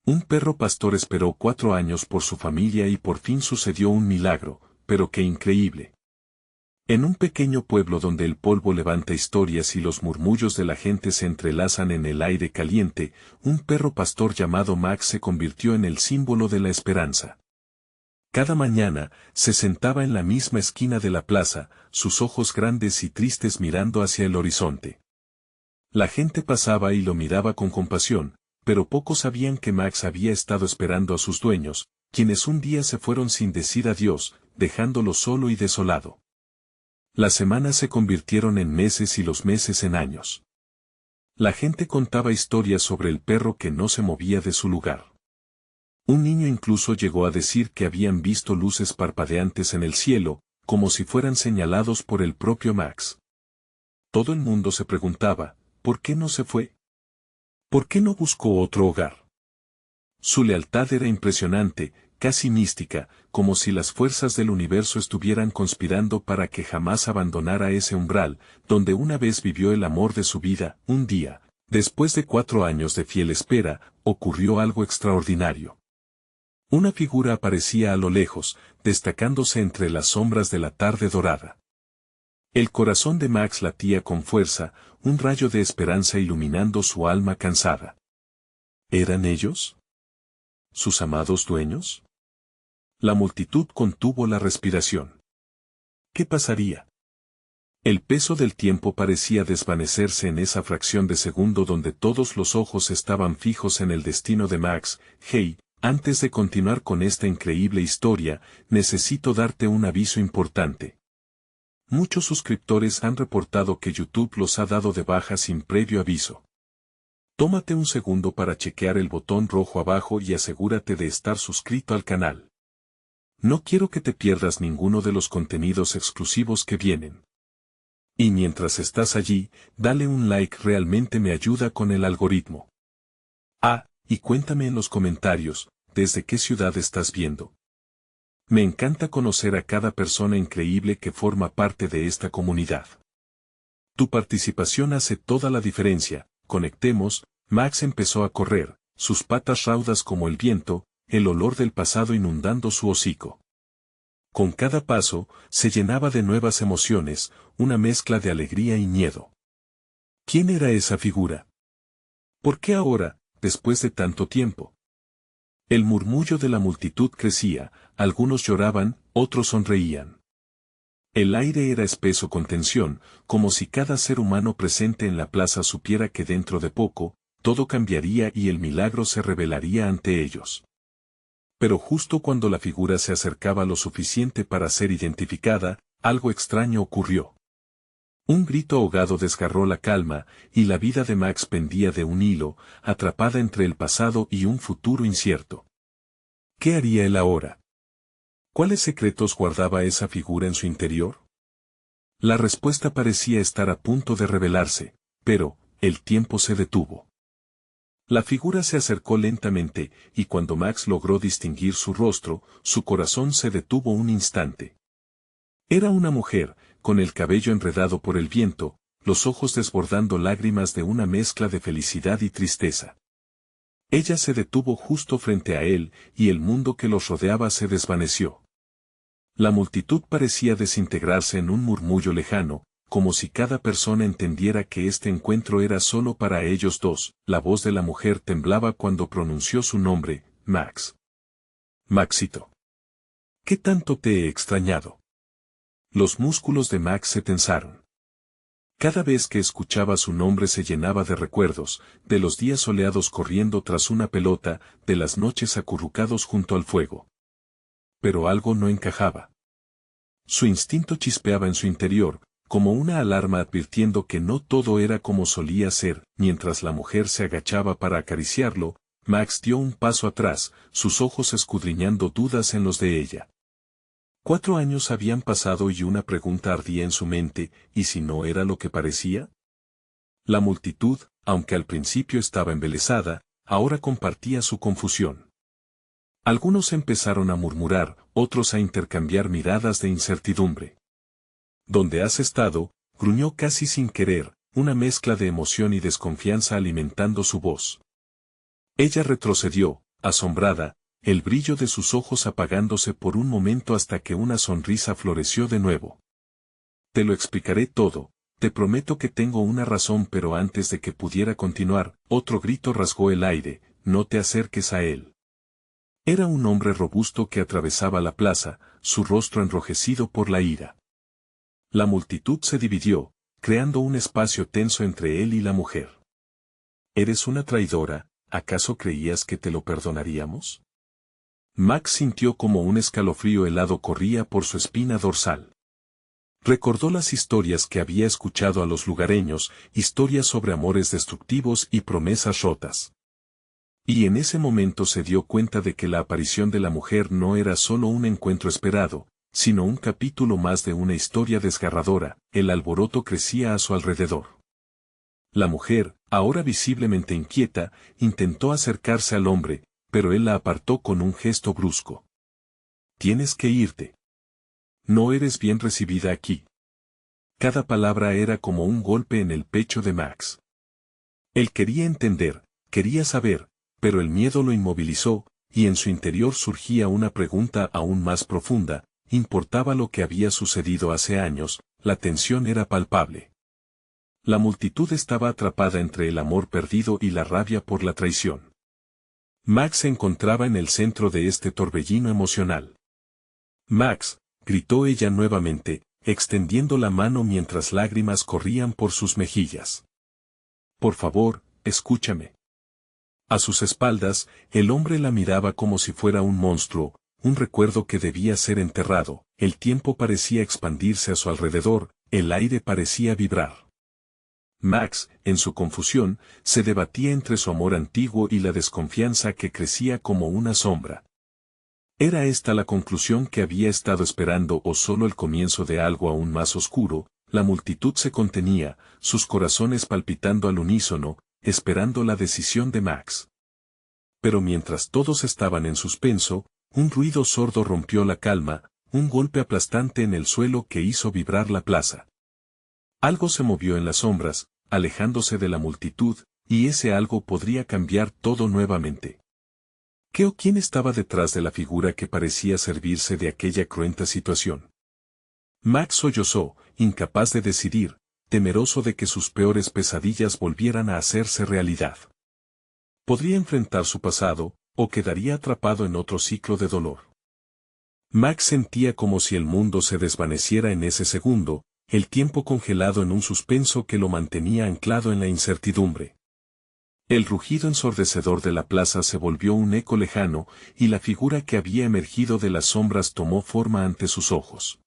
Un perro pastor esperó 4 años por su familia y por fin sucedió un milagro, pero qué increíble. En un pequeño pueblo donde el polvo levanta historias y los murmullos de la gente se entrelazan en el aire caliente, un perro pastor llamado Max se convirtió en el símbolo de la esperanza. Cada mañana, se sentaba en la misma esquina de la plaza, sus ojos grandes y tristes mirando hacia el horizonte. La gente pasaba y lo miraba con compasión, pero pocos sabían que Max había estado esperando a sus dueños, quienes un día se fueron sin decir adiós, dejándolo solo y desolado. Las semanas se convirtieron en meses y los meses en años. La gente contaba historias sobre el perro que no se movía de su lugar. Un niño incluso llegó a decir que habían visto luces parpadeantes en el cielo, como si fueran señalados por el propio Max. Todo el mundo se preguntaba, ¿por qué no se fue? ¿Por qué no buscó otro hogar? Su lealtad era impresionante, casi mística, como si las fuerzas del universo estuvieran conspirando para que jamás abandonara ese umbral, donde una vez vivió el amor de su vida. Un día, después de 4 años de fiel espera, ocurrió algo extraordinario. Una figura aparecía a lo lejos, destacándose entre las sombras de la tarde dorada. El corazón de Max latía con fuerza, un rayo de esperanza iluminando su alma cansada. ¿Eran ellos? ¿Sus amados dueños? La multitud contuvo la respiración. ¿Qué pasaría? El peso del tiempo parecía desvanecerse en esa fracción de segundo donde todos los ojos estaban fijos en el destino de Max. Hey, antes de continuar con esta increíble historia, necesito darte un aviso importante. Muchos suscriptores han reportado que YouTube los ha dado de baja sin previo aviso. Tómate un segundo para chequear el botón rojo abajo y asegúrate de estar suscrito al canal. No quiero que te pierdas ninguno de los contenidos exclusivos que vienen. Y mientras estás allí, dale un like, realmente me ayuda con el algoritmo. Y cuéntame en los comentarios, ¿desde qué ciudad estás viendo? Me encanta conocer a cada persona increíble que forma parte de esta comunidad. Tu participación hace toda la diferencia. Conectemos. Max empezó a correr, sus patas raudas como el viento, el olor del pasado inundando su hocico. Con cada paso, se llenaba de nuevas emociones, una mezcla de alegría y miedo. ¿Quién era esa figura? ¿Por qué ahora, después de tanto tiempo? El murmullo de la multitud crecía, algunos lloraban, otros sonreían. El aire era espeso con tensión, como si cada ser humano presente en la plaza supiera que dentro de poco, todo cambiaría y el milagro se revelaría ante ellos. Pero justo cuando la figura se acercaba lo suficiente para ser identificada, algo extraño ocurrió. Un grito ahogado desgarró la calma, y la vida de Max pendía de un hilo, atrapada entre el pasado y un futuro incierto. ¿Qué haría él ahora? ¿Cuáles secretos guardaba esa figura en su interior? La respuesta parecía estar a punto de revelarse, pero el tiempo se detuvo. La figura se acercó lentamente, y cuando Max logró distinguir su rostro, su corazón se detuvo un instante. Era una mujer, con el cabello enredado por el viento, los ojos desbordando lágrimas de una mezcla de felicidad y tristeza. Ella se detuvo justo frente a él, y el mundo que los rodeaba se desvaneció. La multitud parecía desintegrarse en un murmullo lejano, como si cada persona entendiera que este encuentro era solo para ellos dos. La voz de la mujer temblaba cuando pronunció su nombre, Max. Maxito. ¿Qué tanto te he extrañado? Los músculos de Max se tensaron. Cada vez que escuchaba su nombre se llenaba de recuerdos, de los días soleados corriendo tras una pelota, de las noches acurrucados junto al fuego. Pero algo no encajaba. Su instinto chispeaba en su interior, como una alarma advirtiendo que no todo era como solía ser. Mientras la mujer se agachaba para acariciarlo, Max dio un paso atrás, sus ojos escudriñando dudas en los de ella. 4 años habían pasado y una pregunta ardía en su mente, ¿y si no era lo que parecía? La multitud, aunque al principio estaba embelesada, ahora compartía su confusión. Algunos empezaron a murmurar, otros a intercambiar miradas de incertidumbre. ¿Dónde has estado?, gruñó casi sin querer, una mezcla de emoción y desconfianza alimentando su voz. Ella retrocedió, asombrada, el brillo de sus ojos apagándose por un momento hasta que una sonrisa floreció de nuevo. Te lo explicaré todo, te prometo que tengo una razón, pero antes de que pudiera continuar, otro grito rasgó el aire: no te acerques a él. Era un hombre robusto que atravesaba la plaza, su rostro enrojecido por la ira. La multitud se dividió, creando un espacio tenso entre él y la mujer. ¿Eres una traidora? ¿Acaso creías que te lo perdonaríamos? Max sintió como un escalofrío helado corría por su espina dorsal. Recordó las historias que había escuchado a los lugareños, historias sobre amores destructivos y promesas rotas. Y en ese momento se dio cuenta de que la aparición de la mujer no era solo un encuentro esperado, sino un capítulo más de una historia desgarradora. El alboroto crecía a su alrededor. La mujer, ahora visiblemente inquieta, intentó acercarse al hombre, pero él la apartó con un gesto brusco. Tienes que irte. No eres bien recibida aquí. Cada palabra era como un golpe en el pecho de Max. Él quería entender, quería saber, pero el miedo lo inmovilizó, y en su interior surgía una pregunta aún más profunda: ¿importaba lo que había sucedido hace años? La tensión era palpable. La multitud estaba atrapada entre el amor perdido y la rabia por la traición. Max se encontraba en el centro de este torbellino emocional. Max, gritó ella nuevamente, extendiendo la mano mientras lágrimas corrían por sus mejillas. Por favor, escúchame. A sus espaldas, el hombre la miraba como si fuera un monstruo, un recuerdo que debía ser enterrado. El tiempo parecía expandirse a su alrededor, el aire parecía vibrar. Max, en su confusión, se debatía entre su amor antiguo y la desconfianza que crecía como una sombra. ¿Era esta la conclusión que había estado esperando o solo el comienzo de algo aún más oscuro? La multitud se contenía, sus corazones palpitando al unísono, esperando la decisión de Max. Pero mientras todos estaban en suspenso, un ruido sordo rompió la calma, un golpe aplastante en el suelo que hizo vibrar la plaza. Algo se movió en las sombras, alejándose de la multitud, y ese algo podría cambiar todo nuevamente. ¿Qué o quién estaba detrás de la figura que parecía servirse de aquella cruenta situación? Max sollozó, incapaz de decidir, temeroso de que sus peores pesadillas volvieran a hacerse realidad. Podría enfrentar su pasado, o quedaría atrapado en otro ciclo de dolor. Max sentía como si el mundo se desvaneciera en ese segundo, el tiempo congelado en un suspenso que lo mantenía anclado en la incertidumbre. El rugido ensordecedor de la plaza se volvió un eco lejano, y la figura que había emergido de las sombras tomó forma ante sus ojos.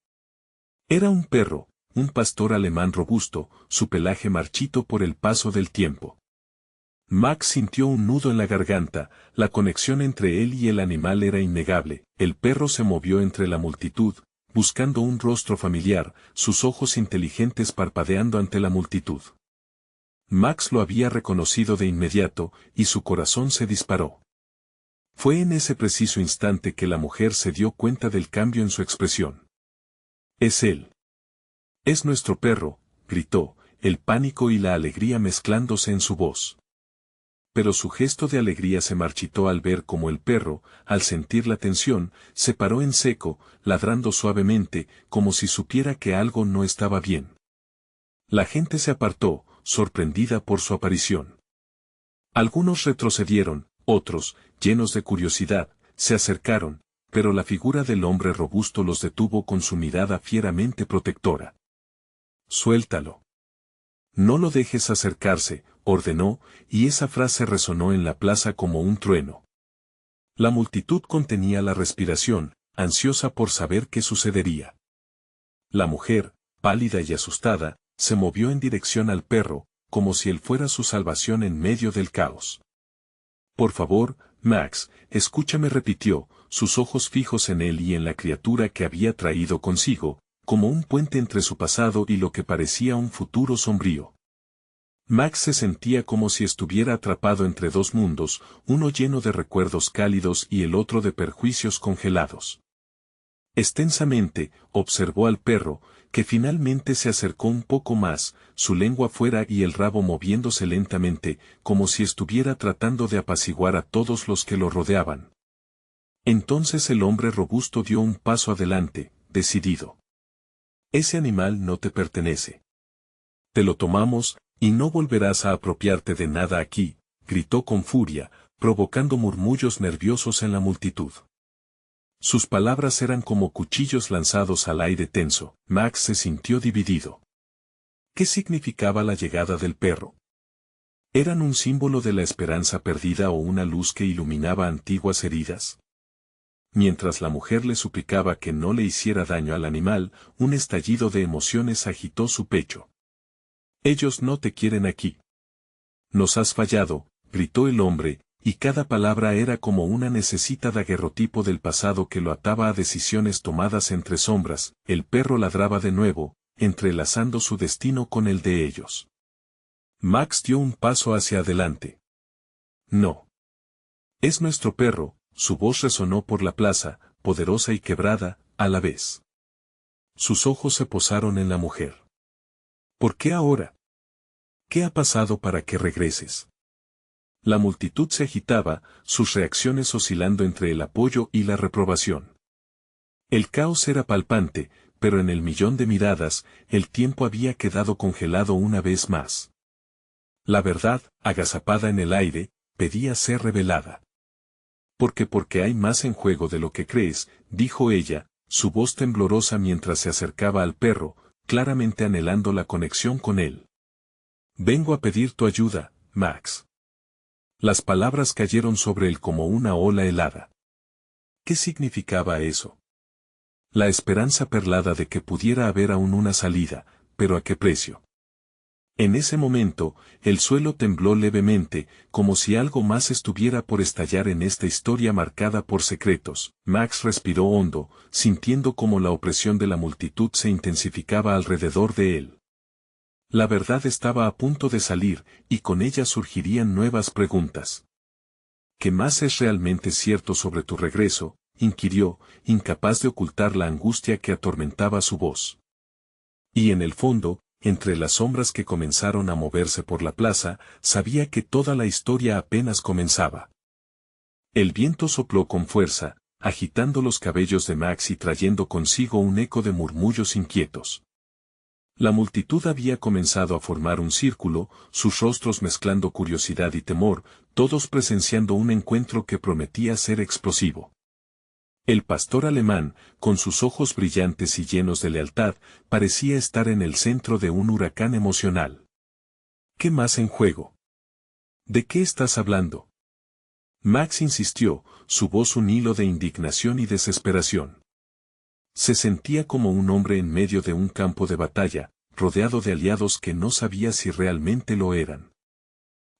Era un perro, un pastor alemán robusto, su pelaje marchito por el paso del tiempo. Max sintió un nudo en la garganta, la conexión entre él y el animal era innegable. El perro se movió entre la multitud, buscando un rostro familiar, sus ojos inteligentes parpadeando ante la multitud. Max lo había reconocido de inmediato, y su corazón se disparó. Fue en ese preciso instante que la mujer se dio cuenta del cambio en su expresión. «Es él. Es nuestro perro», gritó, el pánico y la alegría mezclándose en su voz. Pero su gesto de alegría se marchitó al ver cómo el perro, al sentir la tensión, se paró en seco, ladrando suavemente, como si supiera que algo no estaba bien. La gente se apartó, sorprendida por su aparición. Algunos retrocedieron, otros, llenos de curiosidad, se acercaron, pero la figura del hombre robusto los detuvo con su mirada fieramente protectora. «Suéltalo. No lo dejes acercarse», ordenó, y esa frase resonó en la plaza como un trueno. La multitud contenía la respiración, ansiosa por saber qué sucedería. La mujer, pálida y asustada, se movió en dirección al perro, como si él fuera su salvación en medio del caos. «Por favor, Max, escúchame», repitió, sus ojos fijos en él y en la criatura que había traído consigo, como un puente entre su pasado y lo que parecía un futuro sombrío. Max se sentía como si estuviera atrapado entre dos mundos, uno lleno de recuerdos cálidos y el otro de perjuicios congelados. Extensamente, observó al perro, que finalmente se acercó un poco más, su lengua fuera y el rabo moviéndose lentamente, como si estuviera tratando de apaciguar a todos los que lo rodeaban. Entonces el hombre robusto dio un paso adelante, decidido. Ese animal no te pertenece. Te lo tomamos, y no volverás a apropiarte de nada aquí, gritó con furia, provocando murmullos nerviosos en la multitud. Sus palabras eran como cuchillos lanzados al aire tenso. Max se sintió dividido. ¿Qué significaba la llegada del perro? ¿Eran un símbolo de la esperanza perdida o una luz que iluminaba antiguas heridas? Mientras la mujer le suplicaba que no le hiciera daño al animal, un estallido de emociones agitó su pecho. Ellos no te quieren aquí. Nos has fallado, gritó el hombre, y cada palabra era como una necesita daguerrotipo del pasado que lo ataba a decisiones tomadas entre sombras. El perro ladraba de nuevo, entrelazando su destino con el de ellos. Max dio un paso hacia adelante. No. Es nuestro perro, su voz resonó por la plaza, poderosa y quebrada, a la vez. Sus ojos se posaron en la mujer. ¿Por qué ahora? ¿Qué ha pasado para que regreses? La multitud se agitaba, sus reacciones oscilando entre el apoyo y la reprobación. El caos era palpante, pero en el millón de miradas, el tiempo había quedado congelado una vez más. La verdad, agazapada en el aire, pedía ser revelada. Porque hay más en juego de lo que crees, dijo ella, su voz temblorosa mientras se acercaba al perro, claramente anhelando la conexión con él. Vengo a pedir tu ayuda, Max. Las palabras cayeron sobre él como una ola helada. ¿Qué significaba eso? La esperanza perlada de que pudiera haber aún una salida, pero ¿a qué precio? En ese momento, el suelo tembló levemente, como si algo más estuviera por estallar en esta historia marcada por secretos. Max respiró hondo, sintiendo como la opresión de la multitud se intensificaba alrededor de él. La verdad estaba a punto de salir, y con ella surgirían nuevas preguntas. ¿Qué más es realmente cierto sobre tu regreso?, inquirió, incapaz de ocultar la angustia que atormentaba su voz. Y en el fondo, entre las sombras que comenzaron a moverse por la plaza, sabía que toda la historia apenas comenzaba. El viento sopló con fuerza, agitando los cabellos de Max y trayendo consigo un eco de murmullos inquietos. La multitud había comenzado a formar un círculo, sus rostros mezclando curiosidad y temor, todos presenciando un encuentro que prometía ser explosivo. El pastor alemán, con sus ojos brillantes y llenos de lealtad, parecía estar en el centro de un huracán emocional. ¿Qué más en juego? ¿De qué estás hablando? Max insistió, su voz un hilo de indignación y desesperación. Se sentía como un hombre en medio de un campo de batalla, rodeado de aliados que no sabía si realmente lo eran.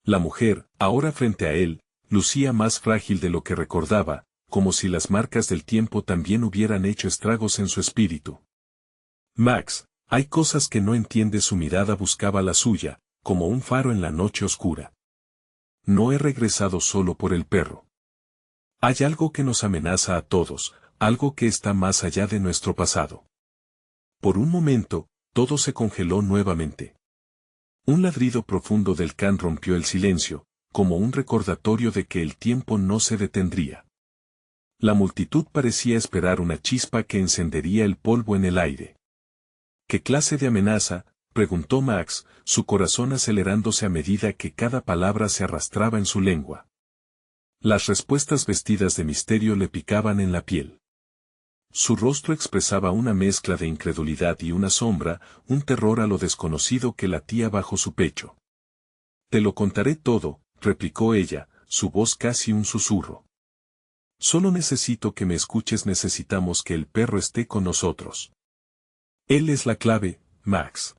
La mujer, ahora frente a él, lucía más frágil de lo que recordaba, como si las marcas del tiempo también hubieran hecho estragos en su espíritu. Max, hay cosas que no entiende. Su mirada buscaba la suya, como un faro en la noche oscura. No he regresado solo por el perro. Hay algo que nos amenaza a todos, algo que está más allá de nuestro pasado. Por un momento, todo se congeló nuevamente. Un ladrido profundo del can rompió el silencio, como un recordatorio de que el tiempo no se detendría. La multitud parecía esperar una chispa que encendería el polvo en el aire. ¿Qué clase de amenaza?, preguntó Max, su corazón acelerándose a medida que cada palabra se arrastraba en su lengua. Las respuestas vestidas de misterio le picaban en la piel. Su rostro expresaba una mezcla de incredulidad y una sombra, un terror a lo desconocido que latía bajo su pecho. Te lo contaré todo, replicó ella, su voz casi un susurro. Solo necesito que me escuches. Necesitamos que el perro esté con nosotros. Él es la clave, Max.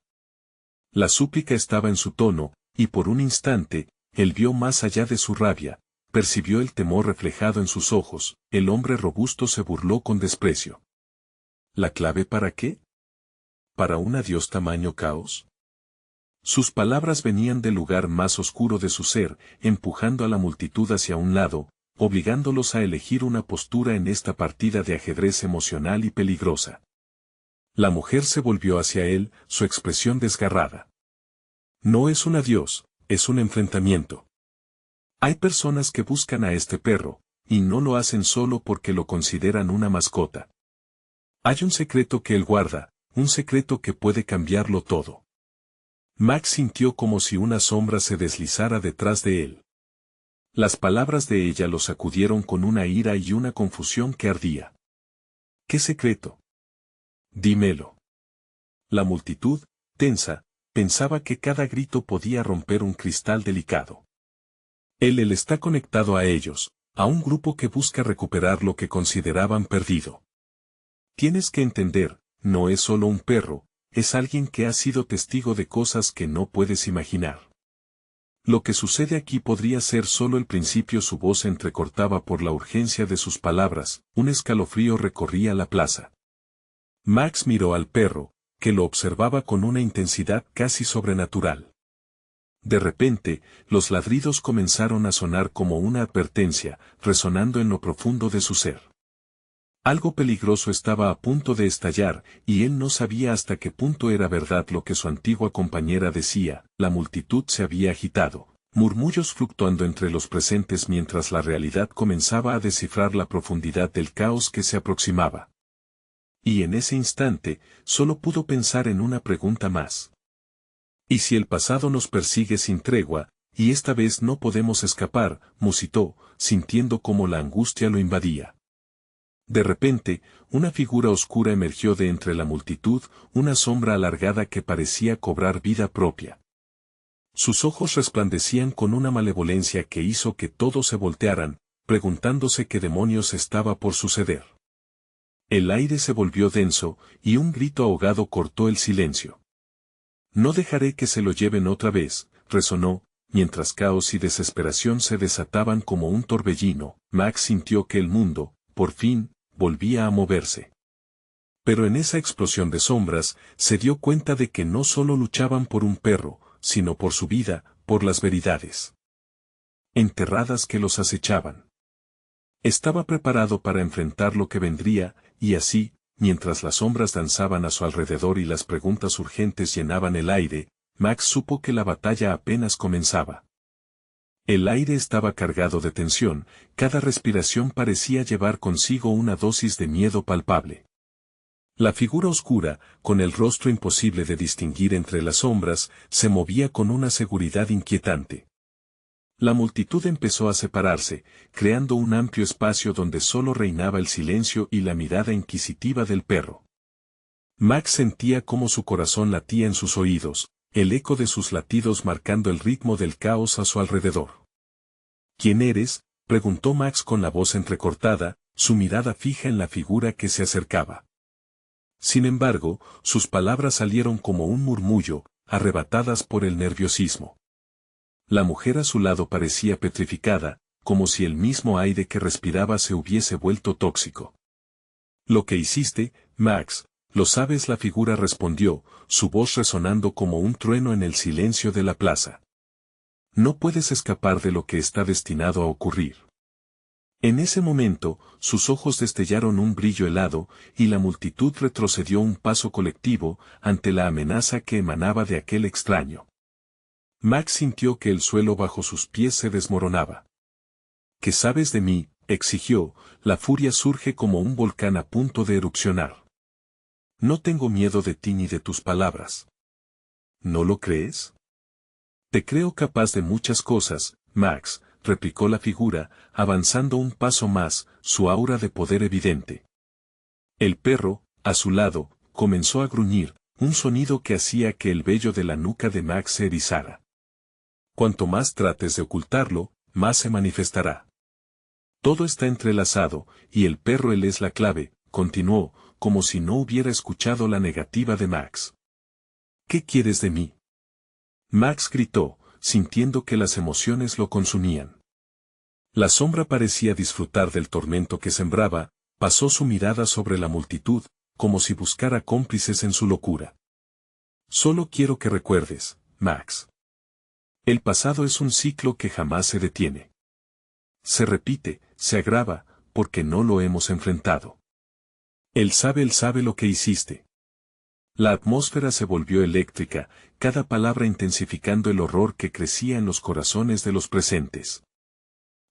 La súplica estaba en su tono, y por un instante, él vio más allá de su rabia, percibió el temor reflejado en sus ojos. El hombre robusto se burló con desprecio. ¿La clave para qué? ¿Para un adiós tamaño caos? Sus palabras venían del lugar más oscuro de su ser, empujando a la multitud hacia un lado, obligándolos a elegir una postura en esta partida de ajedrez emocional y peligrosa. La mujer se volvió hacia él, su expresión desgarrada. No es un adiós, es un enfrentamiento. Hay personas que buscan a este perro, y no lo hacen solo porque lo consideran una mascota. Hay un secreto que él guarda, un secreto que puede cambiarlo todo. Max sintió como si una sombra se deslizara detrás de él. Las palabras de ella lo sacudieron con una ira y una confusión que ardía. ¿Qué secreto? Dímelo. La multitud, tensa, pensaba que cada grito podía romper un cristal delicado. Él está conectado a ellos, a un grupo que busca recuperar lo que consideraban perdido. Tienes que entender, no es solo un perro, es alguien que ha sido testigo de cosas que no puedes imaginar. Lo que sucede aquí podría ser solo el principio. Su voz se entrecortaba por la urgencia de sus palabras, un escalofrío recorría la plaza. Max miró al perro, que lo observaba con una intensidad casi sobrenatural. De repente, los ladridos comenzaron a sonar como una advertencia, resonando en lo profundo de su ser. Algo peligroso estaba a punto de estallar, y él no sabía hasta qué punto era verdad lo que su antigua compañera decía. La multitud se había agitado, murmullos fluctuando entre los presentes mientras la realidad comenzaba a descifrar la profundidad del caos que se aproximaba. Y en ese instante, solo pudo pensar en una pregunta más. ¿Y si el pasado nos persigue sin tregua, y esta vez no podemos escapar?, musitó, sintiendo cómo la angustia lo invadía. De repente, una figura oscura emergió de entre la multitud, una sombra alargada que parecía cobrar vida propia. Sus ojos resplandecían con una malevolencia que hizo que todos se voltearan, preguntándose qué demonios estaba por suceder. El aire se volvió denso, y un grito ahogado cortó el silencio. No dejaré que se lo lleven otra vez, resonó, mientras caos y desesperación se desataban como un torbellino. Max sintió que el mundo, por fin, volvía a moverse. Pero en esa explosión de sombras, se dio cuenta de que no solo luchaban por un perro, sino por su vida, por las veridades enterradas que los acechaban. Estaba preparado para enfrentar lo que vendría, y así, mientras las sombras danzaban a su alrededor y las preguntas urgentes llenaban el aire, Max supo que la batalla apenas comenzaba. El aire estaba cargado de tensión, cada respiración parecía llevar consigo una dosis de miedo palpable. La figura oscura, con el rostro imposible de distinguir entre las sombras, se movía con una seguridad inquietante. La multitud empezó a separarse, creando un amplio espacio donde solo reinaba el silencio y la mirada inquisitiva del perro. Max sentía cómo su corazón latía en sus oídos, el eco de sus latidos marcando el ritmo del caos a su alrededor. ¿Quién eres?, preguntó Max con la voz entrecortada, su mirada fija en la figura que se acercaba. Sin embargo, sus palabras salieron como un murmullo, arrebatadas por el nerviosismo. La mujer a su lado parecía petrificada, como si el mismo aire que respiraba se hubiese vuelto tóxico. Lo que hiciste, Max, lo sabes, la figura respondió, su voz resonando como un trueno en el silencio de la plaza. No puedes escapar de lo que está destinado a ocurrir. En ese momento, sus ojos destellaron un brillo helado, y la multitud retrocedió un paso colectivo, ante la amenaza que emanaba de aquel extraño. Max sintió que el suelo bajo sus pies se desmoronaba. ¿Qué sabes de mí?, exigió, la furia surge como un volcán a punto de erupcionar. No tengo miedo de ti ni de tus palabras. ¿No lo crees? Te creo capaz de muchas cosas, Max, replicó la figura, avanzando un paso más, su aura de poder evidente. El perro, a su lado, comenzó a gruñir, un sonido que hacía que el vello de la nuca de Max se erizara. Cuanto más trates de ocultarlo, más se manifestará. Todo está entrelazado, y el perro él es la clave, continuó, como si no hubiera escuchado la negativa de Max. ¿Qué quieres de mí?, Max gritó, sintiendo que las emociones lo consumían. La sombra parecía disfrutar del tormento que sembraba, pasó su mirada sobre la multitud, como si buscara cómplices en su locura. Solo quiero que recuerdes, Max. El pasado es un ciclo que jamás se detiene. Se repite, se agrava, porque no lo hemos enfrentado. Él sabe lo que hiciste. La atmósfera se volvió eléctrica, cada palabra intensificando el horror que crecía en los corazones de los presentes.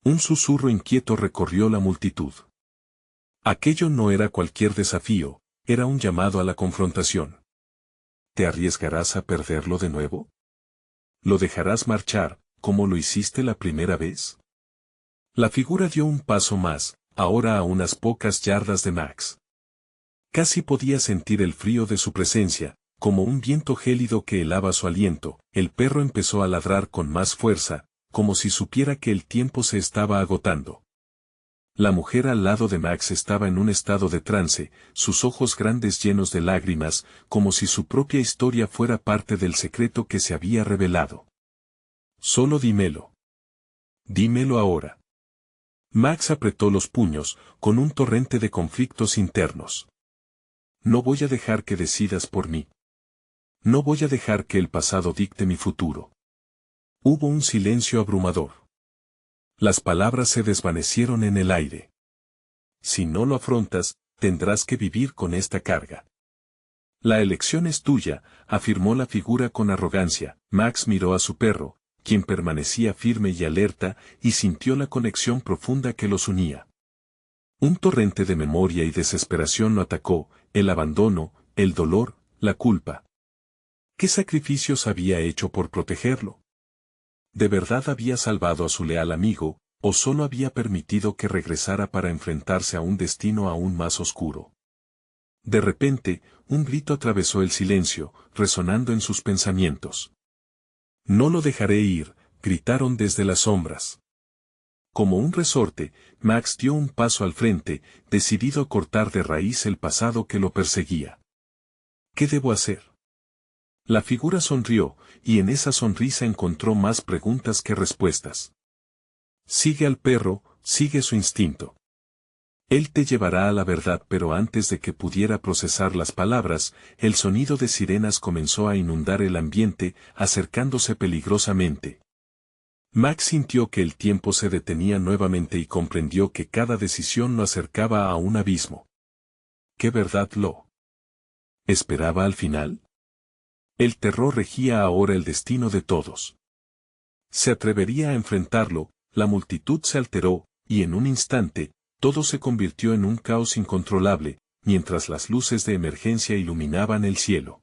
Un susurro inquieto recorrió la multitud. Aquello no era cualquier desafío, era un llamado a la confrontación. ¿Te arriesgarás a perderlo de nuevo? ¿Lo dejarás marchar, como lo hiciste la primera vez? La figura dio un paso más, ahora a unas pocas yardas de Max. Casi podía sentir el frío de su presencia, como un viento gélido que helaba su aliento. El perro empezó a ladrar con más fuerza, como si supiera que el tiempo se estaba agotando. La mujer al lado de Max estaba en un estado de trance, sus ojos grandes llenos de lágrimas, como si su propia historia fuera parte del secreto que se había revelado. Solo dímelo. Dímelo ahora. Max apretó los puños, con un torrente de conflictos internos. No voy a dejar que decidas por mí. No voy a dejar que el pasado dicte mi futuro. Hubo un silencio abrumador. Las palabras se desvanecieron en el aire. Si no lo afrontas, tendrás que vivir con esta carga. La elección es tuya, afirmó la figura con arrogancia. Max miró a su perro, quien permanecía firme y alerta, y sintió la conexión profunda que los unía. Un torrente de memoria y desesperación lo atacó, el abandono, el dolor, la culpa. ¿Qué sacrificios había hecho por protegerlo? ¿De verdad había salvado a su leal amigo, o solo había permitido que regresara para enfrentarse a un destino aún más oscuro? De repente, un grito atravesó el silencio, resonando en sus pensamientos. No lo dejaré ir, gritaron desde las sombras. Como un resorte, Max dio un paso al frente, decidido a cortar de raíz el pasado que lo perseguía. ¿Qué debo hacer? La figura sonrió, y en esa sonrisa encontró más preguntas que respuestas. Sigue al perro, sigue su instinto. Él te llevará a la verdad, pero antes de que pudiera procesar las palabras, el sonido de sirenas comenzó a inundar el ambiente, acercándose peligrosamente. Max sintió que el tiempo se detenía nuevamente y comprendió que cada decisión lo acercaba a un abismo. ¿Qué verdad lo esperaba al final? El terror regía ahora el destino de todos. ¿Se atrevería a enfrentarlo? La multitud se alteró, y en un instante, todo se convirtió en un caos incontrolable, mientras las luces de emergencia iluminaban el cielo.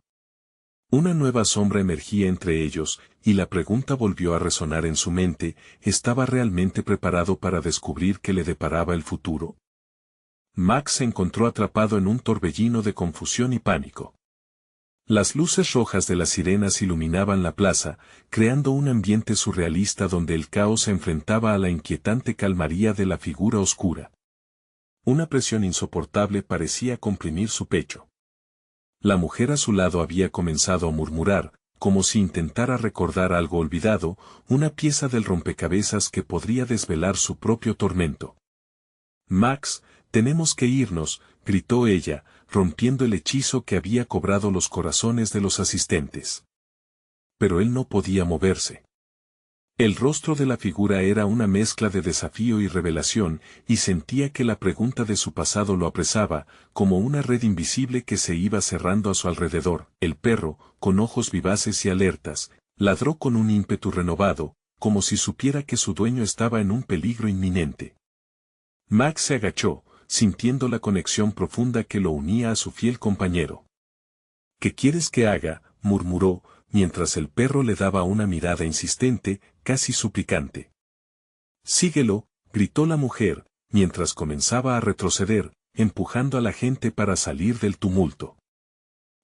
Una nueva sombra emergía entre ellos, y la pregunta volvió a resonar en su mente: ¿estaba realmente preparado para descubrir qué le deparaba el futuro? Max se encontró atrapado en un torbellino de confusión y pánico. Las luces rojas de las sirenas iluminaban la plaza, creando un ambiente surrealista donde el caos se enfrentaba a la inquietante calmaría de la figura oscura. Una presión insoportable parecía comprimir su pecho. La mujer a su lado había comenzado a murmurar, como si intentara recordar algo olvidado, una pieza del rompecabezas que podría desvelar su propio tormento. Max, tenemos que irnos, gritó ella, rompiendo el hechizo que había cobrado los corazones de los asistentes. Pero él no podía moverse. El rostro de la figura era una mezcla de desafío y revelación, y sentía que la pregunta de su pasado lo apresaba, como una red invisible que se iba cerrando a su alrededor. El perro, con ojos vivaces y alertas, ladró con un ímpetu renovado, como si supiera que su dueño estaba en un peligro inminente. Max se agachó, sintiendo la conexión profunda que lo unía a su fiel compañero. ¿Qué quieres que haga?, murmuró, mientras el perro le daba una mirada insistente, casi suplicante. Síguelo, gritó la mujer, mientras comenzaba a retroceder, empujando a la gente para salir del tumulto.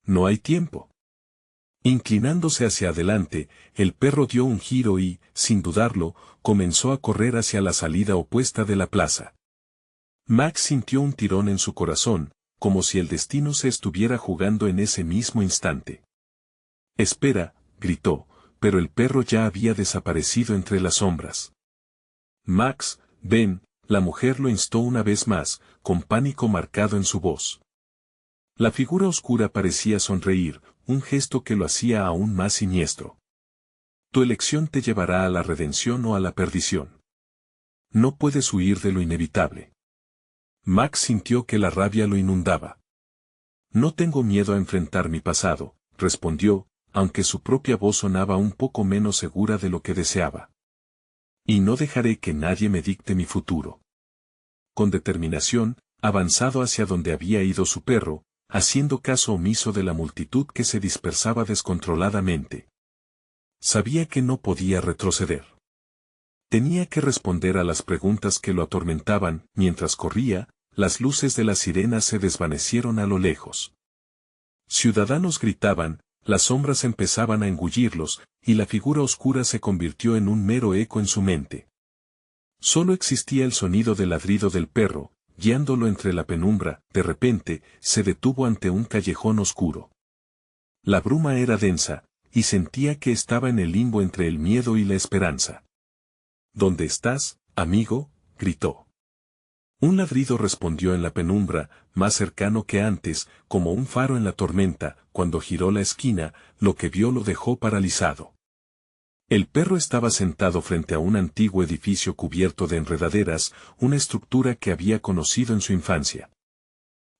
No hay tiempo. Inclinándose hacia adelante, el perro dio un giro y, sin dudarlo, comenzó a correr hacia la salida opuesta de la plaza. Max sintió un tirón en su corazón, como si el destino se estuviera jugando en ese mismo instante. Espera, gritó, pero el perro ya había desaparecido entre las sombras. Max, ven, la mujer lo instó una vez más, con pánico marcado en su voz. La figura oscura parecía sonreír, un gesto que lo hacía aún más siniestro. Tu elección te llevará a la redención o a la perdición. No puedes huir de lo inevitable. Max sintió que la rabia lo inundaba. No tengo miedo a enfrentar mi pasado, respondió, aunque su propia voz sonaba un poco menos segura de lo que deseaba. Y no dejaré que nadie me dicte mi futuro. Con determinación, avanzado hacia donde había ido su perro, haciendo caso omiso de la multitud que se dispersaba descontroladamente. Sabía que no podía retroceder. Tenía que responder a las preguntas que lo atormentaban. Mientras corría, las luces de la sirena se desvanecieron a lo lejos. Ciudadanos gritaban, las sombras empezaban a engullirlos, y la figura oscura se convirtió en un mero eco en su mente. Solo existía el sonido del ladrido del perro, guiándolo entre la penumbra. De repente, se detuvo ante un callejón oscuro. La bruma era densa, y sentía que estaba en el limbo entre el miedo y la esperanza. ¿Dónde estás, amigo?, gritó. Un ladrido respondió en la penumbra, más cercano que antes, como un faro en la tormenta. Cuando giró la esquina, lo que vio lo dejó paralizado. El perro estaba sentado frente a un antiguo edificio cubierto de enredaderas, una estructura que había conocido en su infancia.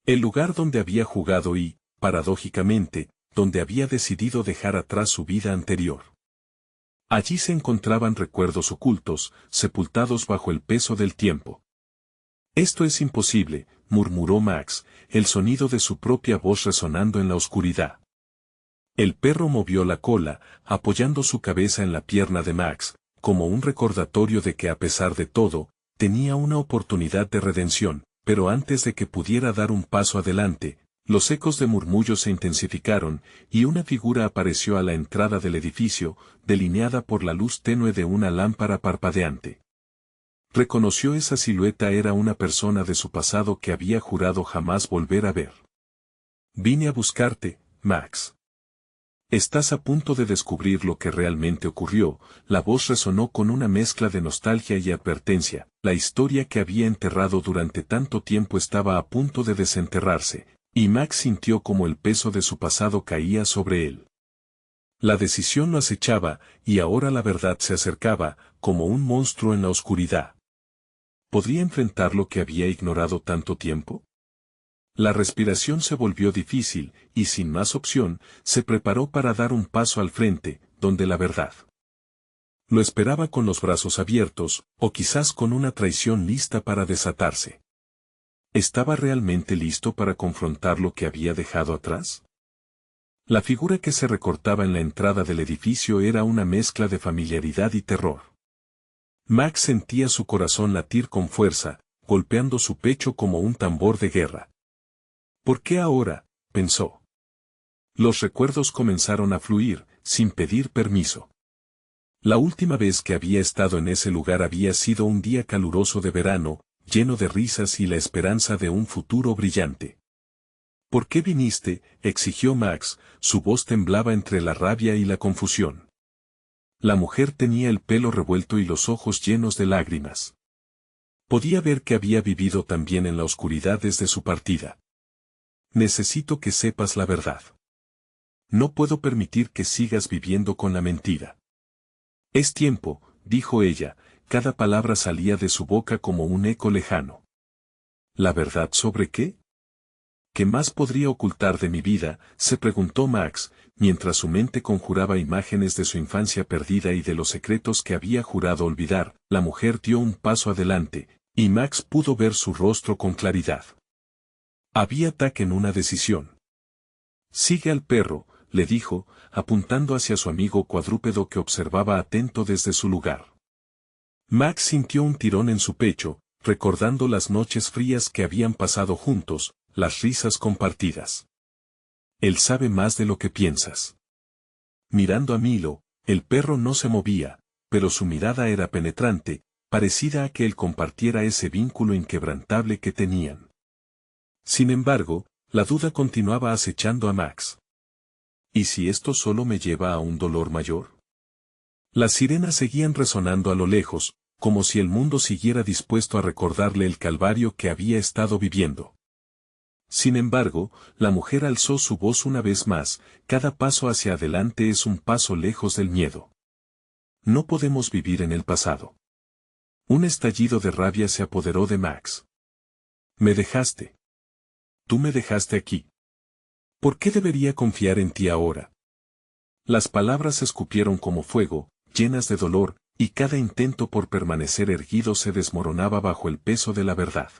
El lugar donde había jugado y, paradójicamente, donde había decidido dejar atrás su vida anterior. Allí se encontraban recuerdos ocultos, sepultados bajo el peso del tiempo. «Esto es imposible», murmuró Max, el sonido de su propia voz resonando en la oscuridad. El perro movió la cola, apoyando su cabeza en la pierna de Max, como un recordatorio de que a pesar de todo, tenía una oportunidad de redención, pero antes de que pudiera dar un paso adelante, los ecos de murmullos se intensificaron, y una figura apareció a la entrada del edificio, delineada por la luz tenue de una lámpara parpadeante. Reconoció esa silueta. Era una persona de su pasado que había jurado jamás volver a ver. «Vine a buscarte, Max. Estás a punto de descubrir lo que realmente ocurrió». La voz resonó con una mezcla de nostalgia y advertencia. La historia que había enterrado durante tanto tiempo estaba a punto de desenterrarse, y Max sintió como el peso de su pasado caía sobre él. La decisión lo acechaba, y ahora la verdad se acercaba, como un monstruo en la oscuridad. ¿Podría enfrentar lo que había ignorado tanto tiempo? La respiración se volvió difícil, y sin más opción, se preparó para dar un paso al frente, donde la verdad lo esperaba con los brazos abiertos, o quizás con una traición lista para desatarse. ¿Estaba realmente listo para confrontar lo que había dejado atrás? La figura que se recortaba en la entrada del edificio era una mezcla de familiaridad y terror. Max sentía su corazón latir con fuerza, golpeando su pecho como un tambor de guerra. ¿Por qué ahora?, pensó. Los recuerdos comenzaron a fluir, sin pedir permiso. La última vez que había estado en ese lugar había sido un día caluroso de verano, lleno de risas y la esperanza de un futuro brillante. ¿Por qué viniste?, exigió Max, su voz temblaba entre la rabia y la confusión. La mujer tenía el pelo revuelto y los ojos llenos de lágrimas. Podía ver que había vivido también en la oscuridad desde su partida. Necesito que sepas la verdad. No puedo permitir que sigas viviendo con la mentira. Es tiempo, dijo ella, cada palabra salía de su boca como un eco lejano. ¿La verdad sobre qué? ¿Qué más podría ocultar de mi vida?, se preguntó Max, mientras su mente conjuraba imágenes de su infancia perdida y de los secretos que había jurado olvidar. La mujer dio un paso adelante, y Max pudo ver su rostro con claridad. Había TAC en una decisión. «Sigue al perro», le dijo, apuntando hacia su amigo cuadrúpedo que observaba atento desde su lugar. Max sintió un tirón en su pecho, recordando las noches frías que habían pasado juntos, las risas compartidas. Él sabe más de lo que piensas. Mirando a Milo, el perro no se movía, pero su mirada era penetrante, parecida a que él compartiera ese vínculo inquebrantable que tenían. Sin embargo, la duda continuaba acechando a Max. ¿Y si esto solo me lleva a un dolor mayor? Las sirenas seguían resonando a lo lejos, como si el mundo siguiera dispuesto a recordarle el calvario que había estado viviendo. Sin embargo, la mujer alzó su voz una vez más: cada paso hacia adelante es un paso lejos del miedo. No podemos vivir en el pasado. Un estallido de rabia se apoderó de Max. Me dejaste. Tú me dejaste aquí. ¿Por qué debería confiar en ti ahora? Las palabras escupieron como fuego, llenas de dolor, y cada intento por permanecer erguido se desmoronaba bajo el peso de la verdad.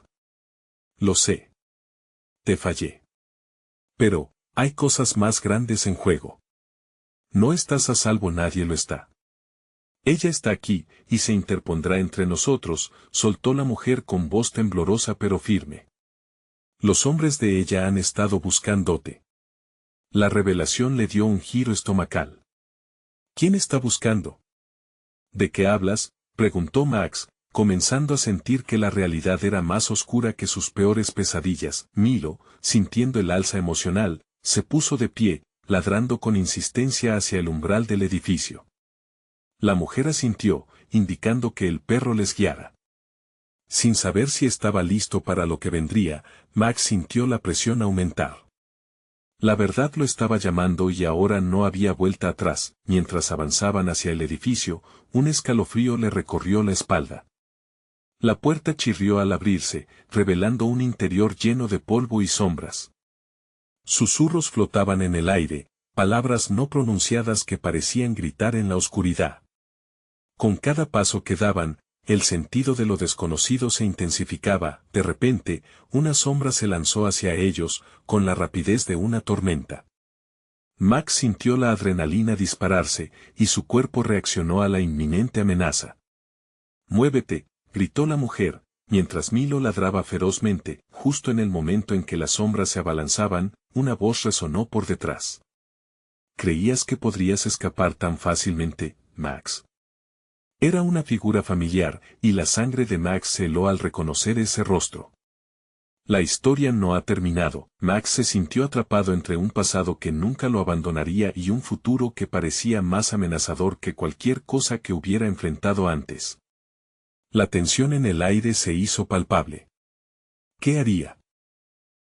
Lo sé. Te fallé. Pero, hay cosas más grandes en juego. No estás a salvo, nadie lo está. Ella está aquí, y se interpondrá entre nosotros, soltó la mujer con voz temblorosa pero firme. Los hombres de ella han estado buscándote. La revelación le dio un giro estomacal. ¿Quién está buscando? ¿De qué hablas?, preguntó Max, comenzando a sentir que la realidad era más oscura que sus peores pesadillas. Milo, sintiendo el alza emocional, se puso de pie, ladrando con insistencia hacia el umbral del edificio. La mujer asintió, indicando que el perro les guiara. Sin saber si estaba listo para lo que vendría, Max sintió la presión aumentar. La verdad lo estaba llamando y ahora no había vuelta atrás. Mientras avanzaban hacia el edificio, un escalofrío le recorrió la espalda. La puerta chirrió al abrirse, revelando un interior lleno de polvo y sombras. Susurros flotaban en el aire, palabras no pronunciadas que parecían gritar en la oscuridad. Con cada paso que daban, el sentido de lo desconocido se intensificaba. De repente, una sombra se lanzó hacia ellos, con la rapidez de una tormenta. Max sintió la adrenalina dispararse, y su cuerpo reaccionó a la inminente amenaza. «Muévete», gritó la mujer, mientras Milo ladraba ferozmente. Justo en el momento en que las sombras se abalanzaban, una voz resonó por detrás. «¿Creías que podrías escapar tan fácilmente, Max?». Era una figura familiar, y la sangre de Max se heló al reconocer ese rostro. La historia no ha terminado. Max se sintió atrapado entre un pasado que nunca lo abandonaría y un futuro que parecía más amenazador que cualquier cosa que hubiera enfrentado antes. La tensión en el aire se hizo palpable. ¿Qué haría?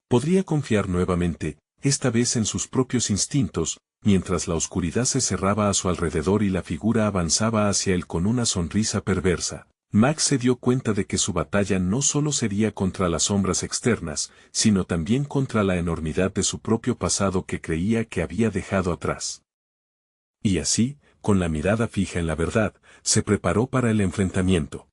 Podría confiar nuevamente, esta vez en sus propios instintos, mientras la oscuridad se cerraba a su alrededor y la figura avanzaba hacia él con una sonrisa perversa. Max se dio cuenta de que su batalla no solo sería contra las sombras externas, sino también contra la enormidad de su propio pasado que creía que había dejado atrás. Y así, con la mirada fija en la verdad, se preparó para el enfrentamiento.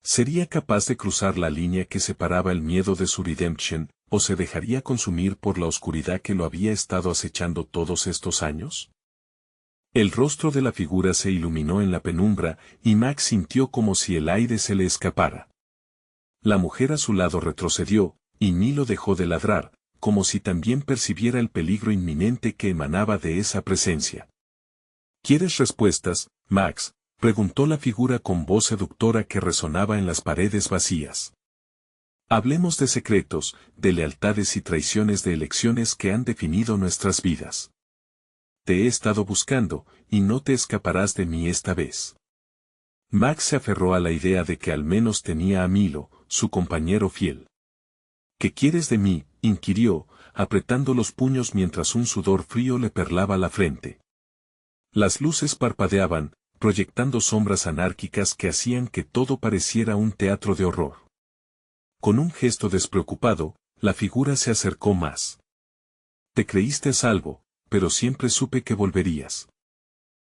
¿Sería capaz de cruzar la línea que separaba el miedo de su redemption, o se dejaría consumir por la oscuridad que lo había estado acechando todos estos años? El rostro de la figura se iluminó en la penumbra, y Max sintió como si el aire se le escapara. La mujer a su lado retrocedió, y Milo dejó de ladrar, como si también percibiera el peligro inminente que emanaba de esa presencia. ¿Quieres respuestas, Max?, preguntó la figura con voz seductora que resonaba en las paredes vacías. Hablemos de secretos, de lealtades y traiciones, de elecciones que han definido nuestras vidas. Te he estado buscando, y no te escaparás de mí esta vez. Max se aferró a la idea de que al menos tenía a Milo, su compañero fiel. ¿Qué quieres de mí?, inquirió, apretando los puños mientras un sudor frío le perlaba la frente. Las luces parpadeaban, proyectando sombras anárquicas que hacían que todo pareciera un teatro de horror. Con un gesto despreocupado, la figura se acercó más. Te creíste a salvo, pero siempre supe que volverías.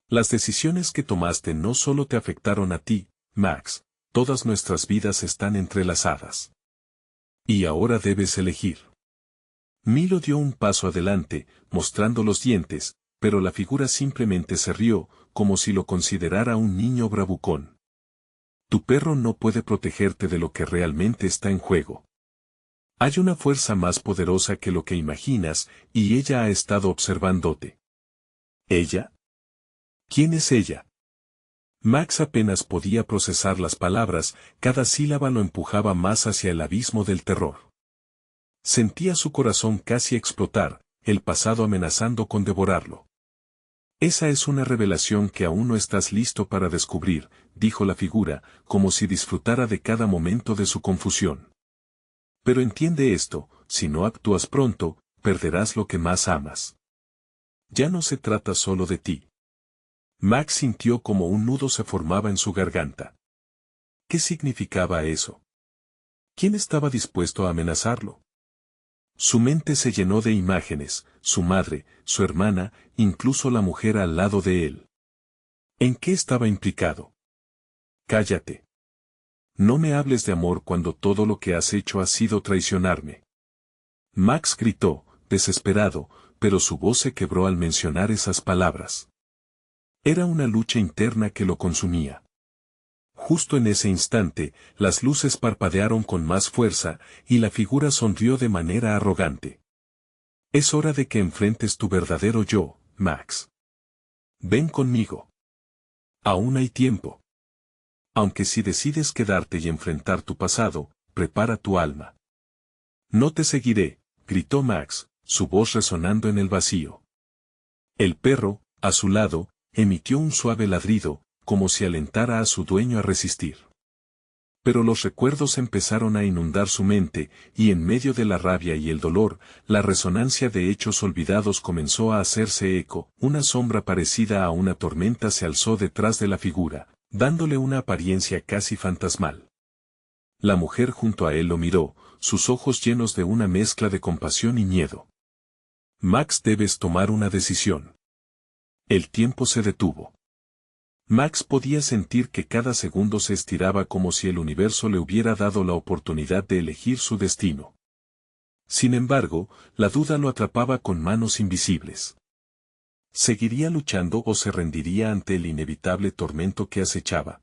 Las decisiones que tomaste no solo te afectaron a ti, Max, todas nuestras vidas están entrelazadas. Y ahora debes elegir. Milo dio un paso adelante, mostrando los dientes, pero la figura simplemente se rió, como si lo considerara un niño bravucón. Tu perro no puede protegerte de lo que realmente está en juego. Hay una fuerza más poderosa que lo que imaginas, y ella ha estado observándote. ¿Ella? ¿Quién es ella? Max apenas podía procesar las palabras, cada sílaba lo empujaba más hacia el abismo del terror. Sentía su corazón casi explotar, el pasado amenazando con devorarlo. Esa es una revelación que aún no estás listo para descubrir, dijo la figura, como si disfrutara de cada momento de su confusión. Pero entiende esto, si no actúas pronto, perderás lo que más amas. Ya no se trata solo de ti. Max sintió como un nudo se formaba en su garganta. ¿Qué significaba eso? ¿Quién estaba dispuesto a amenazarlo? Su mente se llenó de imágenes, su madre, su hermana, incluso la mujer al lado de él. ¿En qué estaba implicado? Cállate. No me hables de amor cuando todo lo que has hecho ha sido traicionarme. Max gritó, desesperado, pero su voz se quebró al mencionar esas palabras. Era una lucha interna que lo consumía. Justo en ese instante, las luces parpadearon con más fuerza, y la figura sonrió de manera arrogante. Es hora de que enfrentes tu verdadero yo, Max. Ven conmigo. Aún hay tiempo. Aunque si decides quedarte y enfrentar tu pasado, prepara tu alma. No te seguiré, gritó Max, su voz resonando en el vacío. El perro, a su lado, emitió un suave ladrido, como si alentara a su dueño a resistir. Pero los recuerdos empezaron a inundar su mente, y en medio de la rabia y el dolor, la resonancia de hechos olvidados comenzó a hacerse eco. Una sombra parecida a una tormenta se alzó detrás de la figura, dándole una apariencia casi fantasmal. La mujer junto a él lo miró, sus ojos llenos de una mezcla de compasión y miedo. Max, debes tomar una decisión. El tiempo se detuvo. Max podía sentir que cada segundo se estiraba como si el universo le hubiera dado la oportunidad de elegir su destino. Sin embargo, la duda lo atrapaba con manos invisibles. ¿Seguiría luchando o se rendiría ante el inevitable tormento que acechaba?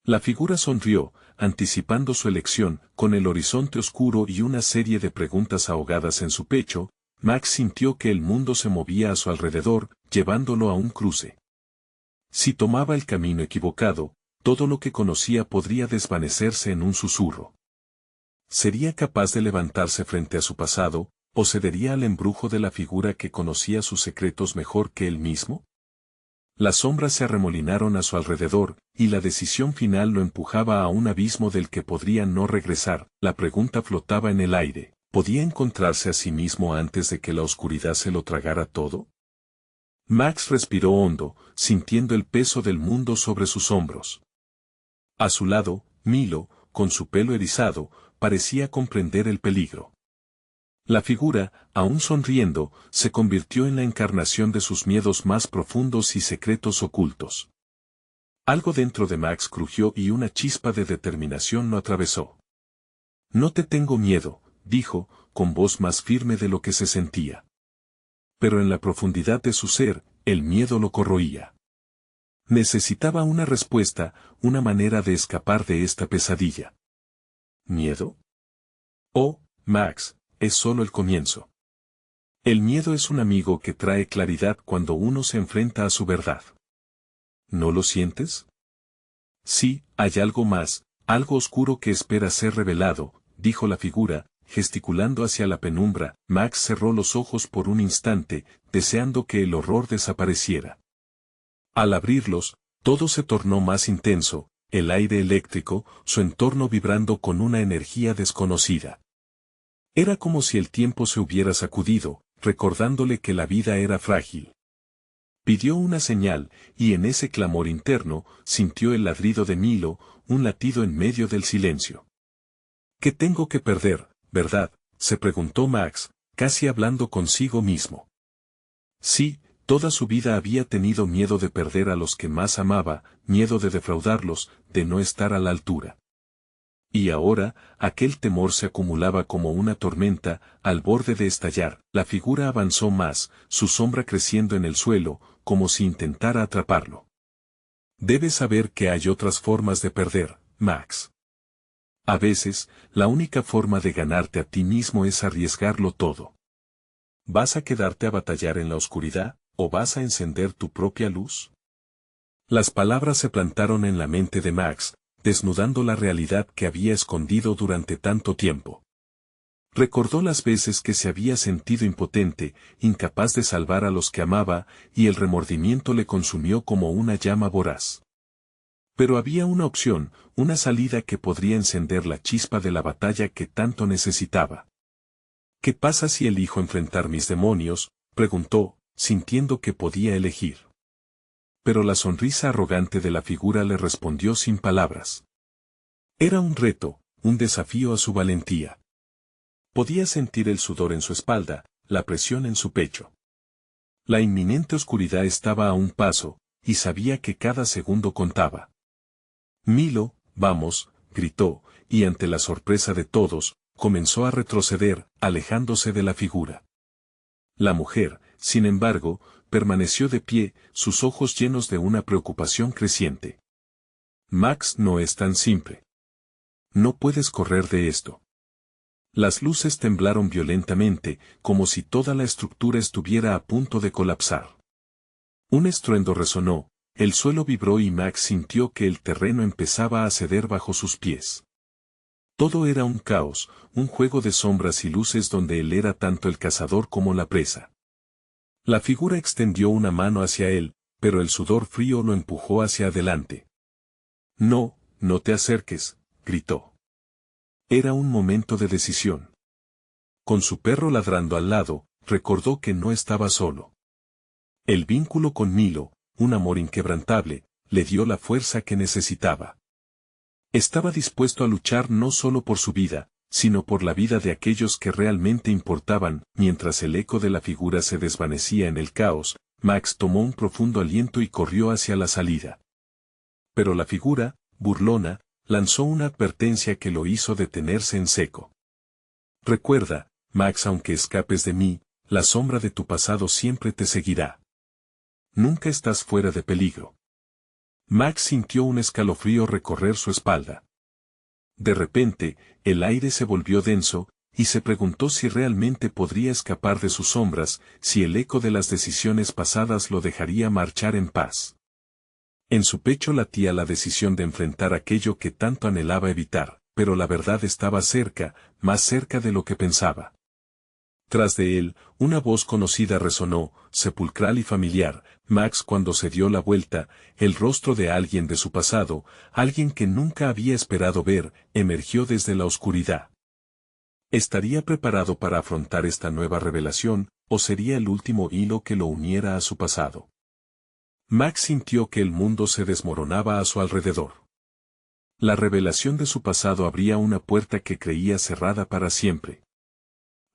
La figura sonrió, anticipando su elección, con el horizonte oscuro y una serie de preguntas ahogadas en su pecho. Max sintió que el mundo se movía a su alrededor, llevándolo a un cruce. Si tomaba el camino equivocado, todo lo que conocía podría desvanecerse en un susurro. ¿Sería capaz de levantarse frente a su pasado, o cedería al embrujo de la figura que conocía sus secretos mejor que él mismo? Las sombras se arremolinaron a su alrededor, y la decisión final lo empujaba a un abismo del que podría no regresar. La pregunta flotaba en el aire: ¿podía encontrarse a sí mismo antes de que la oscuridad se lo tragara todo? Max respiró hondo, sintiendo el peso del mundo sobre sus hombros. A su lado, Milo, con su pelo erizado, parecía comprender el peligro. La figura, aún sonriendo, se convirtió en la encarnación de sus miedos más profundos y secretos ocultos. Algo dentro de Max crujió y una chispa de determinación lo atravesó. No te tengo miedo, dijo, con voz más firme de lo que se sentía. Pero en la profundidad de su ser, el miedo lo corroía. Necesitaba una respuesta, una manera de escapar de esta pesadilla. ¿Miedo? Oh, Max, es solo el comienzo. El miedo es un amigo que trae claridad cuando uno se enfrenta a su verdad. ¿No lo sientes? Sí, hay algo más, algo oscuro que espera ser revelado, dijo la figura, gesticulando hacia la penumbra. Max cerró los ojos por un instante, deseando que el horror desapareciera. Al abrirlos, todo se tornó más intenso, el aire eléctrico, su entorno vibrando con una energía desconocida. Era como si el tiempo se hubiera sacudido, recordándole que la vida era frágil. Pidió una señal, y en ese clamor interno, sintió el ladrido de Milo, un latido en medio del silencio. ¿Qué tengo que perder, verdad?, se preguntó Max, casi hablando consigo mismo. Sí, toda su vida había tenido miedo de perder a los que más amaba, miedo de defraudarlos, de no estar a la altura. Y ahora, aquel temor se acumulaba como una tormenta, al borde de estallar. La figura avanzó más, su sombra creciendo en el suelo, como si intentara atraparlo. Debes saber que hay otras formas de perder, Max. A veces, la única forma de ganarte a ti mismo es arriesgarlo todo. ¿Vas a quedarte a batallar en la oscuridad, o vas a encender tu propia luz? Las palabras se plantaron en la mente de Max, desnudando la realidad que había escondido durante tanto tiempo. Recordó las veces que se había sentido impotente, incapaz de salvar a los que amaba, y el remordimiento le consumió como una llama voraz. Pero había una opción, una salida que podría encender la chispa de la batalla que tanto necesitaba. ¿Qué pasa si elijo enfrentar mis demonios?, preguntó, sintiendo que podía elegir. Pero la sonrisa arrogante de la figura le respondió sin palabras. Era un reto, un desafío a su valentía. Podía sentir el sudor en su espalda, la presión en su pecho. La inminente oscuridad estaba a un paso, y sabía que cada segundo contaba. Milo, vamos, gritó, y ante la sorpresa de todos, comenzó a retroceder, alejándose de la figura. La mujer, sin embargo, permaneció de pie, sus ojos llenos de una preocupación creciente. Max no es tan simple. No puedes correr de esto. Las luces temblaron violentamente, como si toda la estructura estuviera a punto de colapsar. Un estruendo resonó, el suelo vibró y Max sintió que el terreno empezaba a ceder bajo sus pies. Todo era un caos, un juego de sombras y luces donde él era tanto el cazador como la presa. La figura extendió una mano hacia él, pero el sudor frío lo empujó hacia adelante. No, no te acerques, gritó. Era un momento de decisión. Con su perro ladrando al lado, recordó que no estaba solo. El vínculo con Milo, un amor inquebrantable, le dio la fuerza que necesitaba. Estaba dispuesto a luchar no solo por su vida, sino por la vida de aquellos que realmente importaban. Mientras el eco de la figura se desvanecía en el caos, Max tomó un profundo aliento y corrió hacia la salida. Pero la figura, burlona, lanzó una advertencia que lo hizo detenerse en seco. Recuerda, Max, aunque escapes de mí, la sombra de tu pasado siempre te seguirá. Nunca estás fuera de peligro. Max sintió un escalofrío recorrer su espalda. De repente, el aire se volvió denso, y se preguntó si realmente podría escapar de sus sombras, si el eco de las decisiones pasadas lo dejaría marchar en paz. En su pecho latía la decisión de enfrentar aquello que tanto anhelaba evitar, pero la verdad estaba cerca, más cerca de lo que pensaba. Tras de él, una voz conocida resonó, sepulcral y familiar. Max, cuando se dio la vuelta, el rostro de alguien de su pasado, alguien que nunca había esperado ver, emergió desde la oscuridad. ¿Estaría preparado para afrontar esta nueva revelación, o sería el último hilo que lo uniera a su pasado? Max sintió que el mundo se desmoronaba a su alrededor. La revelación de su pasado abría una puerta que creía cerrada para siempre.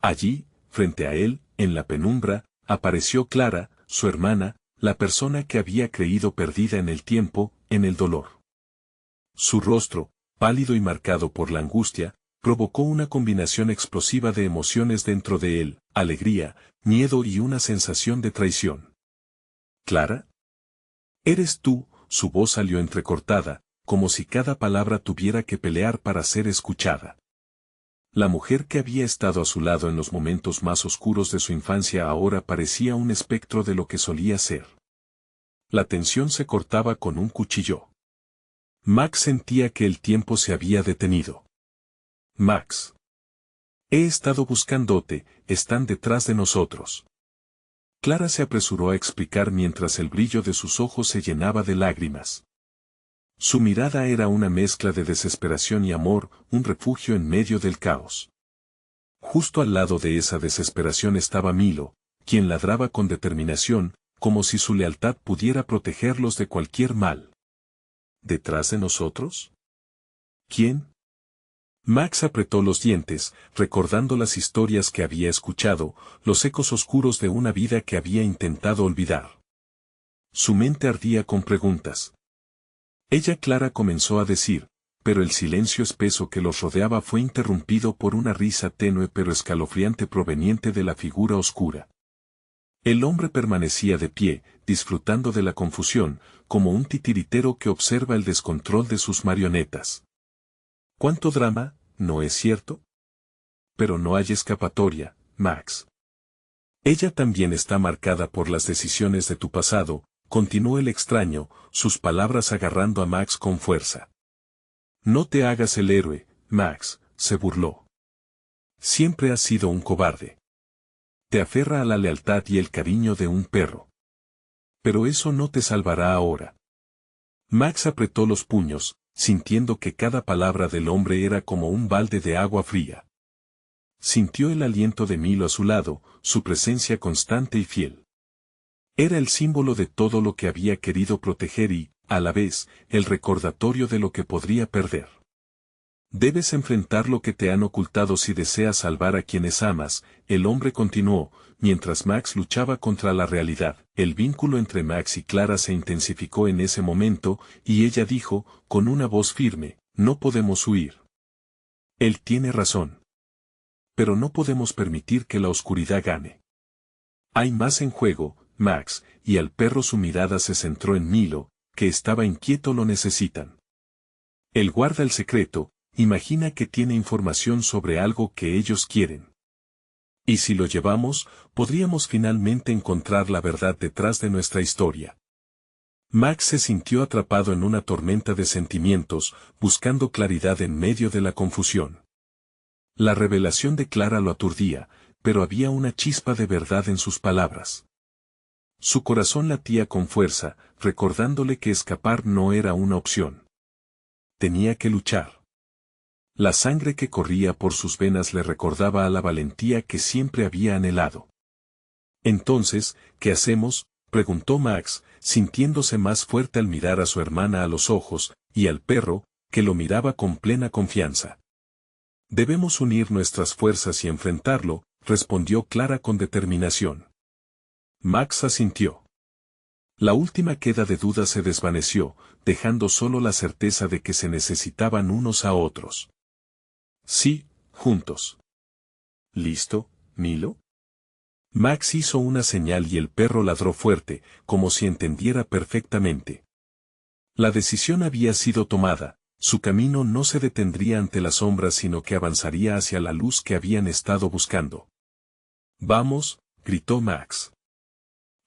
Allí, frente a él, en la penumbra, apareció Clara, su hermana, la persona que había creído perdida en el tiempo, en el dolor. Su rostro, pálido y marcado por la angustia, provocó una combinación explosiva de emociones dentro de él, alegría, miedo y una sensación de traición. ¿Clara? ¿Eres tú? Su voz salió entrecortada, como si cada palabra tuviera que pelear para ser escuchada. La mujer que había estado a su lado en los momentos más oscuros de su infancia ahora parecía un espectro de lo que solía ser. La tensión se cortaba con un cuchillo. Max sentía que el tiempo se había detenido. Max. He estado buscándote, están detrás de nosotros. Clara se apresuró a explicar mientras el brillo de sus ojos se llenaba de lágrimas. Su mirada era una mezcla de desesperación y amor, un refugio en medio del caos. Justo al lado de esa desesperación estaba Milo, quien ladraba con determinación, como si su lealtad pudiera protegerlos de cualquier mal. ¿Detrás de nosotros? ¿Quién? Max apretó los dientes, recordando las historias que había escuchado, los ecos oscuros de una vida que había intentado olvidar. Su mente ardía con preguntas. Ella, Clara, comenzó a decir, pero el silencio espeso que los rodeaba fue interrumpido por una risa tenue pero escalofriante proveniente de la figura oscura. El hombre permanecía de pie, disfrutando de la confusión, como un titiritero que observa el descontrol de sus marionetas. ¿Cuánto drama, no es cierto? Pero no hay escapatoria, Max. Ella también está marcada por las decisiones de tu pasado, continuó el extraño, sus palabras agarrando a Max con fuerza. No te hagas el héroe, Max, se burló. Siempre has sido un cobarde. Te aferra a la lealtad y el cariño de un perro. Pero eso no te salvará ahora. Max apretó los puños, sintiendo que cada palabra del hombre era como un balde de agua fría. Sintió el aliento de Milo a su lado, su presencia constante y fiel. Era el símbolo de todo lo que había querido proteger y, a la vez, el recordatorio de lo que podría perder. Debes enfrentar lo que te han ocultado si deseas salvar a quienes amas, el hombre continuó, mientras Max luchaba contra la realidad. El vínculo entre Max y Clara se intensificó en ese momento, y ella dijo, con una voz firme, no podemos huir. Él tiene razón. Pero no podemos permitir que la oscuridad gane. Hay más en juego, Max, y al perro su mirada se centró en Milo, que estaba inquieto. Lo necesitan. Él guarda el secreto, imagina que tiene información sobre algo que ellos quieren. Y si lo llevamos, podríamos finalmente encontrar la verdad detrás de nuestra historia. Max se sintió atrapado en una tormenta de sentimientos, buscando claridad en medio de la confusión. La revelación de Clara lo aturdía, pero había una chispa de verdad en sus palabras. Su corazón latía con fuerza, recordándole que escapar no era una opción. Tenía que luchar. La sangre que corría por sus venas le recordaba a la valentía que siempre había anhelado. Entonces, ¿qué hacemos?, preguntó Max, sintiéndose más fuerte al mirar a su hermana a los ojos, y al perro, que lo miraba con plena confianza. Debemos unir nuestras fuerzas y enfrentarlo, respondió Clara con determinación. Max asintió. La última queda de duda se desvaneció, dejando solo la certeza de que se necesitaban unos a otros. Sí, juntos. ¿Listo, Milo? Max hizo una señal y el perro ladró fuerte, como si entendiera perfectamente. La decisión había sido tomada, su camino no se detendría ante las sombras sino que avanzaría hacia la luz que habían estado buscando. Vamos, gritó Max.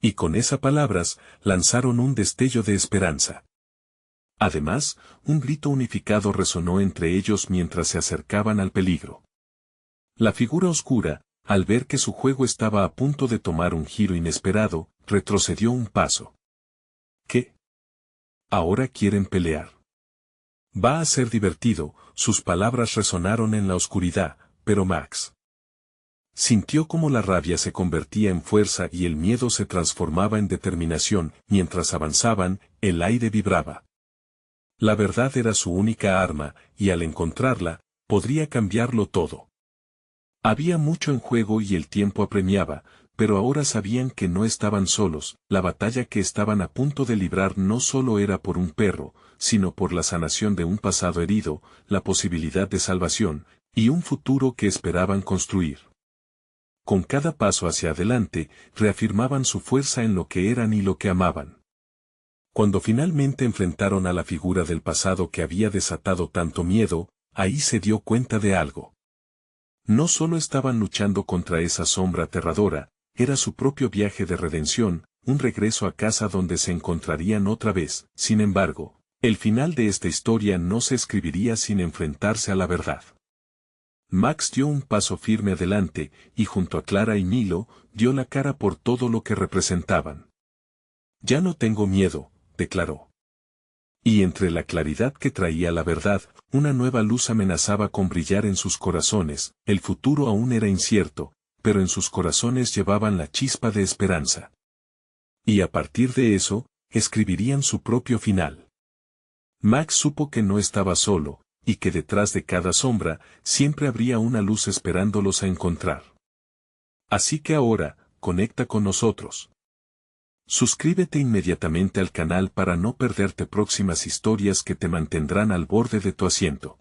Y con esas palabras, lanzaron un destello de esperanza. Además, un grito unificado resonó entre ellos mientras se acercaban al peligro. La figura oscura, al ver que su juego estaba a punto de tomar un giro inesperado, retrocedió un paso. ¿Qué? ¿Ahora quieren pelear? Va a ser divertido, sus palabras resonaron en la oscuridad, pero Max sintió como la rabia se convertía en fuerza y el miedo se transformaba en determinación. Mientras avanzaban, el aire vibraba. La verdad era su única arma, y al encontrarla, podría cambiarlo todo. Había mucho en juego y el tiempo apremiaba, pero ahora sabían que no estaban solos. La batalla que estaban a punto de librar no solo era por un perro, sino por la sanación de un pasado herido, la posibilidad de salvación, y un futuro que esperaban construir. Con cada paso hacia adelante, reafirmaban su fuerza en lo que eran y lo que amaban. Cuando finalmente enfrentaron a la figura del pasado que había desatado tanto miedo, ahí se dio cuenta de algo. No solo estaban luchando contra esa sombra aterradora, era su propio viaje de redención, un regreso a casa donde se encontrarían otra vez. Sin embargo, el final de esta historia no se escribiría sin enfrentarse a la verdad. Max dio un paso firme adelante, y junto a Clara y Milo, dio la cara por todo lo que representaban. Ya no tengo miedo, declaró. Y entre la claridad que traía la verdad, una nueva luz amenazaba con brillar en sus corazones. El futuro aún era incierto, pero en sus corazones llevaban la chispa de esperanza. Y a partir de eso, escribirían su propio final. Max supo que no estaba solo, y que detrás de cada sombra, siempre habría una luz esperándolos a encontrar. Así que ahora, conecta con nosotros. Suscríbete inmediatamente al canal para no perderte próximas historias que te mantendrán al borde de tu asiento.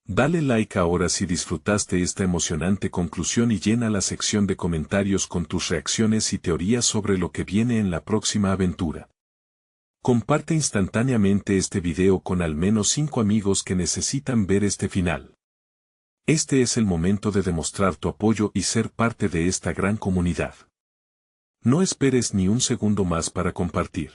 Dale like ahora si disfrutaste esta emocionante conclusión y llena la sección de comentarios con tus reacciones y teorías sobre lo que viene en la próxima aventura. Comparte instantáneamente este video con al menos 5 amigos que necesitan ver este final. Este es el momento de demostrar tu apoyo y ser parte de esta gran comunidad. No esperes ni un segundo más para compartir.